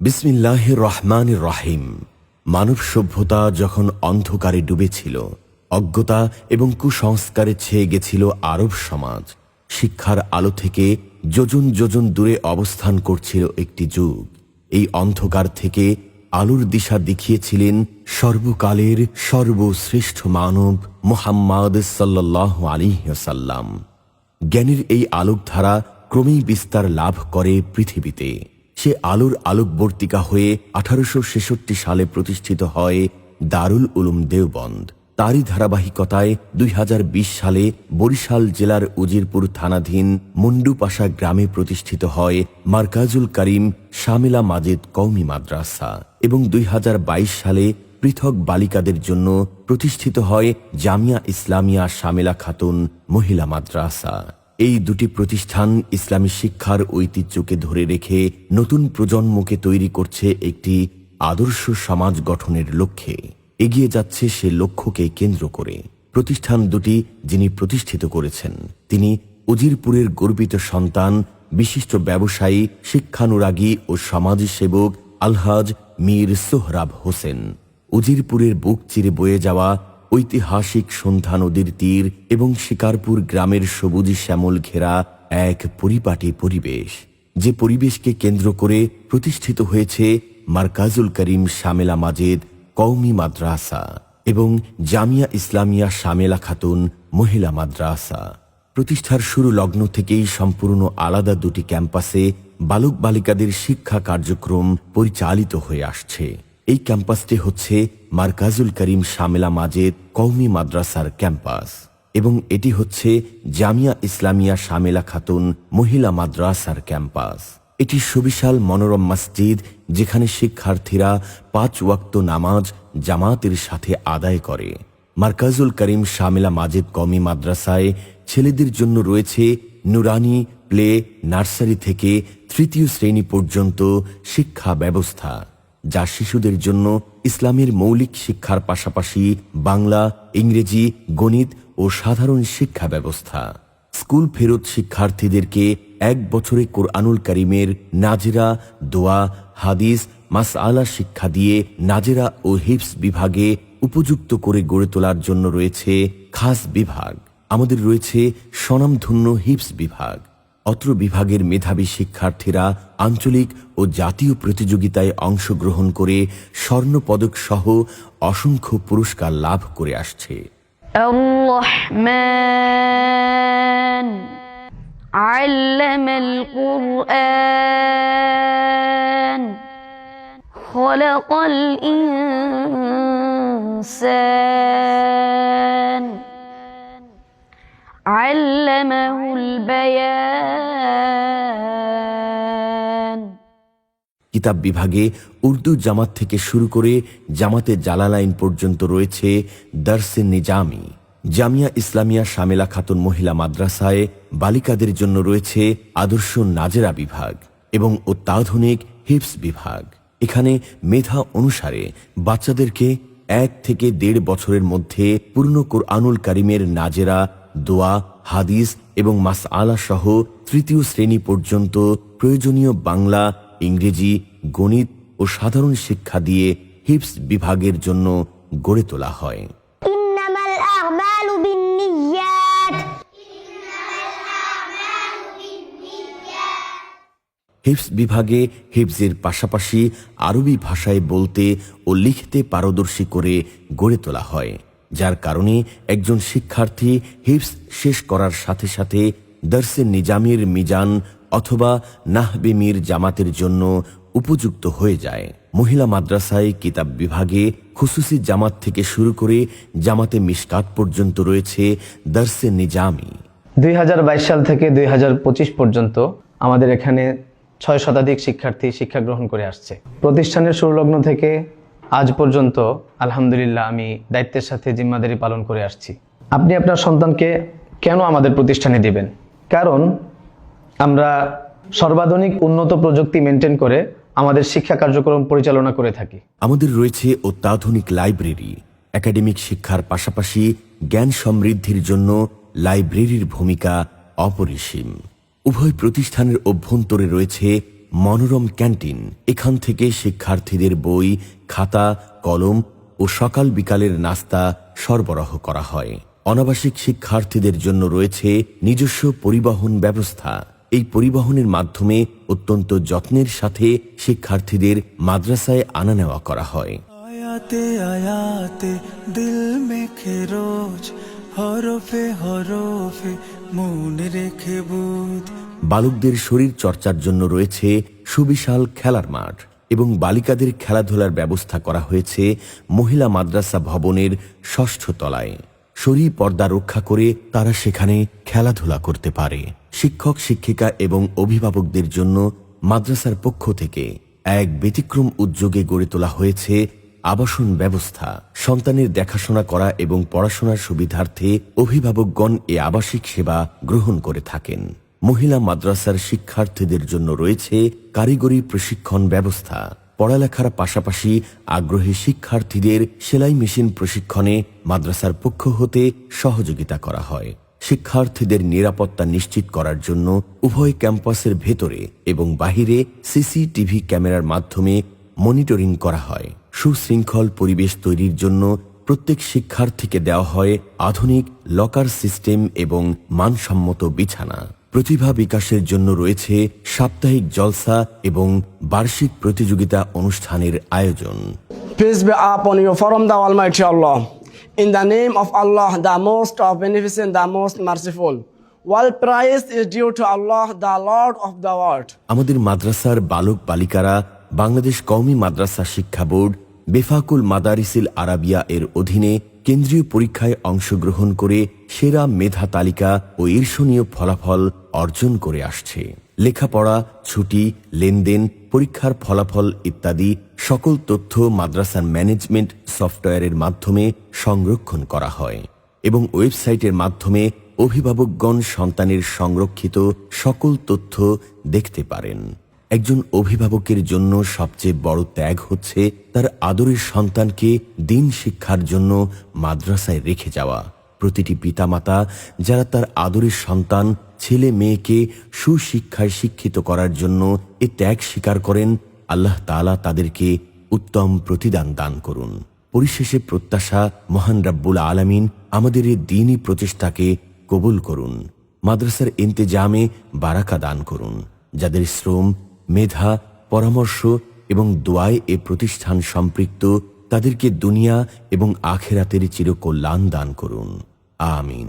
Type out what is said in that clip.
বিসমিল্লাহির রহমানির রহিম। মানব সভ্যতা যখন অন্ধকারে ডুবেছিল, অজ্ঞতা এবং কুসংস্কারে ছেয়ে গেছিল আরব সমাজ, শিক্ষার আলো থেকে যোজন যোজন দূরে অবস্থান করছিল একটি যুগ। এই অন্ধকার থেকে আলোর দিশা দেখিয়েছিলেন সর্বকালের সর্বশ্রেষ্ঠ মানব মুহাম্মদ সাল্লাল্লাহু আলাইহি ওয়াসাল্লাম। জ্ঞানের এই আলোকধারা ক্রমেই বিস্তার লাভ করে পৃথিবীতে। সে আলোর আলোকবর্তিকা হয়ে 1866 সালে প্রতিষ্ঠিত হয় দারুল উলুম দেওবন্দ। তারই ধারাবাহিকতায় 2020 সালে বরিশাল জেলার উজিরপুর থানাধীন মুন্ডুপাশা গ্রামে প্রতিষ্ঠিত হয় মারকাজুল করিম শামিলা মাজেদ কওমি মাদ্রাসা এবং 2022 সালে পৃথক বালিকাদের জন্য প্রতিষ্ঠিত হয় জামিয়া ইসলামিয়া শামিলা খাতুন মহিলা মাদ্রাসা। এই দুটি প্রতিষ্ঠান ইসলামী শিক্ষার ঐতিহ্যকে ধরে রেখে নতুন প্রজন্মকে তৈরি করছে একটি আদর্শ সমাজ গঠনের লক্ষ্যে। এগিয়ে যাচ্ছে সে লক্ষ্যকে কেন্দ্র করে। প্রতিষ্ঠান দুটি যিনি প্রতিষ্ঠিত করেছেন, তিনি উজিরপুরের গর্বিত সন্তান, বিশিষ্ট ব্যবসায়ী, শিক্ষানুরাগী ও সমাজসেবক আলহাজ মীর সোহরাব হোসেন। উজিরপুরের বুক চিরে বয়ে যাওয়া ঐতিহাসিক সন্ধ্যা নদীর তীর এবং শিকারপুর গ্রামের সবুজ শ্যামল ঘেরা এক পরিপাটি পরিবেশ, যে পরিবেশকে কেন্দ্র করে প্রতিষ্ঠিত হয়েছে মারকাজুল করিম শামেলা মাজেদ কওমি মাদ্রাসা এবং জামিয়া ইসলামিয়া শামেলা খাতুন মহিলা মাদ্রাসা। প্রতিষ্ঠার শুরু লগ্ন থেকেই সম্পূর্ণ আলাদা দুটি ক্যাম্পাসে বালক বালিকাদের শিক্ষা কার্যক্রম পরিচালিত হয়ে আসছে। এই ক্যাম্পাসটি হচ্ছে মারকাজুল করিম শামেলা মাজেদ কওমি মাদ্রাসার ক্যাম্পাস এবং এটি হচ্ছে জামিয়া ইসলামিয়া শামেলা খাতুন মহিলা মাদ্রাসার ক্যাম্পাস। এটি সুবিশাল মনোরম মসজিদ, যেখানে শিক্ষার্থীরা 5 ওয়াক্ত নামাজ জামাতের সাথে আদায় করে। মারকাজুল করিম শামেলা মাজেদ কওমি মাদ্রাসায় ছেলেদের জন্য রয়েছে নুরানি প্লে নার্সারি থেকে 3য় শ্রেণী পর্যন্ত শিক্ষা ব্যবস্থা, যা শিশুদের জন্য ইসলামের মৌলিক শিক্ষার পাশাপাশি বাংলা, ইংরেজি, গণিত ও সাধারণ শিক্ষা ব্যবস্থা। স্কুল ফেরত শিক্ষার্থীদেরকে 1 বছরে কোরআনুল কারীমের নাজেরা, দোয়া, হাদিস, মাসআলা শিক্ষা দিয়ে নাজেরা ও হিফজ বিভাগে উপযুক্ত করে গড়ে তোলার জন্য রয়েছে খাস বিভাগ। আমাদের রয়েছে স্বনামধন্য হিফজ বিভাগ। অত্র বিভাগের মেধাবী শিক্ষার্থীরা আঞ্চলিক ও জাতীয় প্রতিযোগিতায় অংশগ্রহণ করে স্বর্ণপদক সহ অসংখ্য পুরস্কার লাভ করে আসছে। الرحمن علم القرآن خلق الإنسان علمه البيان। কিতাব বিভাগে উর্দু জামাত থেকে শুরু করে জামাতে জালালাইন পর্যন্ত রয়েছে দরসে নিজামি। জামিয়া ইসলামিয়া শামেলা খাতুন মহিলা মাদ্রাসায় বালিকাদের জন্য রয়েছে আদর্শ নাজেরা বিভাগ এবং অত্যাধুনিক হিফজ বিভাগ। এখানে মেধা অনুসারে বাচ্চাদেরকে 1 থেকে 1.5 বছরের মধ্যে পূর্ণ কোরআনুল কারীমের নাজেরা, দোয়া, হাদিস এবং মাসআলা সহ 3য় শ্রেণী পর্যন্ত প্রয়োজনীয় বাংলা, ইংরেজি, গণিত ও সাধারণ শিক্ষা দিয়ে হিফজ বিভাগের জন্য গড়ে তোলা হয়। ইন্নামাল আ'মালু বিন্নিয়াত। হিফজ বিভাগে হিফজের পাশাপাশি আরবি ভাষায় বলতে ও লিখতে পারদর্শী করে গড়ে তোলা হয়, যার কারণে একজন শিক্ষার্থী হিফজ শেষ করার সাথে সাথে দরসে নিজামের মিজান অথবা নাহবে মীর জামাতের জন্য উপযুক্ত হয়ে যায়। মহিলা মাদ্রাসায় কিতাব বিভাগে খুসুসি জামাত থেকে শুরু করে জামাতে মিশকাত পর্যন্ত রয়েছে দরসে নিজামি। 2022 সাল থেকে 2025 পর্যন্ত আমাদের এখানে 6 শতাধিক শিক্ষার্থী শিক্ষা গ্রহণ করে আসছে। প্রতিষ্ঠানের শুরুলগ্ন থেকে আজ পর্যন্ত আলহামদুলিল্লাহ আমি দায়িত্বের সাথে জিম্মাদারি পালন করে আসছি। আপনি আপনার সন্তানকে কেন আমাদের প্রতিষ্ঠানে দিবেন? কারণ আমরা সর্বাধুনিক উন্নত প্রযুক্তি মেনটেন করে আমাদের শিক্ষা কার্যক্রম পরিচালনা করে থাকি। আমাদের রয়েছে অত্যাধুনিক লাইব্রেরি। একাডেমিক শিক্ষার পাশাপাশি জ্ঞান সমৃদ্ধির জন্য লাইব্রেরির ভূমিকা অপরিসীম। উভয় প্রতিষ্ঠানের অভ্যন্তরে রয়েছে মনোরম ক্যান্টিন। এখান থেকে শিক্ষার্থীদের বই, খাতা, কলম ও সকাল বিকালের নাস্তা সরবরাহ করা হয়। অনাবাসিক শিক্ষার্থীদের জন্য রয়েছে নিজস্ব পরিবহন ব্যবস্থা। এই পরিবহনের মাধ্যমে অত্যন্ত যত্নের সাথে শিক্ষার্থীদের মাদ্রাসায় আনা নেওয়া করা হয়। আয়াতে আয়াতে দিল মেখে রোজ, হরফে হরফে মনে রেখে বুঝ। বালকদের শরীর চর্চার জন্য রয়েছে সুবিশাল খেলার মাঠ এবং বালিকাদের খেলাধুলার ব্যবস্থা করা হয়েছে মহিলা মাদ্রাসা ভবনের ৬ষ্ঠ তলায়। শরীর পর্দা রক্ষা করে তারা সেখানে খেলাধুলা করতে পারে। শিক্ষক, শিক্ষিকা এবং অভিভাবকদের জন্য মাদ্রাসার পক্ষ থেকে এক ব্যতিক্রম উদ্যোগে গড়ে তোলা হয়েছে আবাসন ব্যবস্থা। সন্তানের দেখাশোনা করা এবং পড়াশোনার সুবিধার্থে অভিভাবকগণ এ আবাসিক সেবা গ্রহণ করে থাকেন। মহিলা মাদ্রাসার শিক্ষার্থীদের জন্য রয়েছে কারিগরি প্রশিক্ষণ ব্যবস্থা। পড়ালেখার পাশাপাশি আগ্রহী শিক্ষার্থীদের সেলাই মেশিন প্রশিক্ষণে মাদ্রাসার পক্ষ হতে সহযোগিতা করা হয়। শিক্ষার্থীদের নিরাপত্তা নিশ্চিত করার জন্য উভয় ক্যাম্পাসের ভেতরে এবং বাহিরে সিসিটিভি ক্যামেরার মাধ্যমে মনিটরিং করা হয়। সুশৃঙ্খল পরিবেশ তৈরির জন্য প্রত্যেক শিক্ষার্থীকে দেওয়া হয় আধুনিক লকার সিস্টেম এবং মানসম্মত বিছানা। প্রতিভা বিকাশের জন্য রয়েছে সাপ্তাহিক জলসা এবং বার্ষিক প্রতিযোগিতা অনুষ্ঠানের আয়োজন। Peace be upon you from the Almighty Allah. In the name of Allah, the most beneficent, the most merciful. All praise is due to Allah, the Lord of the world. আমাদের মাদ্রাসার বালক বালিকারা বাংলাদেশ কওমি মাদ্রাসা শিক্ষা বোর্ড বেফাকুল মাদারিসিল আরাবিয়া এর অধীনে কেন্দ্রীয় পরীক্ষায় অংশগ্রহণ করে সেরা মেধা তালিকা ও ঈর্ষণীয় ফলাফল অর্জন করে আসছে। লেখাপড়া, ছুটি, লেনদেন, পরীক্ষার ফলাফল ইত্যাদি সকল তথ্য মাদ্রাসার ম্যানেজমেন্ট সফটওয়্যারের মাধ্যমে সংরক্ষণ করা হয় এবং ওয়েবসাইটের মাধ্যমে অভিভাবকগণ সন্তানের সংরক্ষিত সকল তথ্য দেখতে পারেন। একজন অভিভাবকের জন্য সবচেয়ে বড় ত্যাগ হচ্ছে তার আদরের সন্তানকে দিন শিক্ষার জন্য মাদ্রাসায় রেখে যাওয়া। প্রতিটি পিতামাতা যারা তার আদরের সন্তান, ছেলে মেয়েকে সুশিক্ষায় শিক্ষিত করার জন্য এ ত্যাগ স্বীকার করেন, আল্লাহ তাআলা তাদেরকে উত্তম প্রতিদান দান করুন। পরিশেষে প্রত্যাশা, মহান রাব্বুল আলামিন আমাদের এই দ্বীনি প্রচেষ্টাকে কবুল করুন। মাদ্রাসার ইন্তেজামে বারাকা দান করুন। যাদের শ্রম, মেধা, পরামর্শ এবং দোয়ায় এ প্রতিষ্ঠান সম্পৃক্ত তাদেরকে দুনিয়া এবং আখিরাতের চিরকল্যাণ দান করুন। আমিন।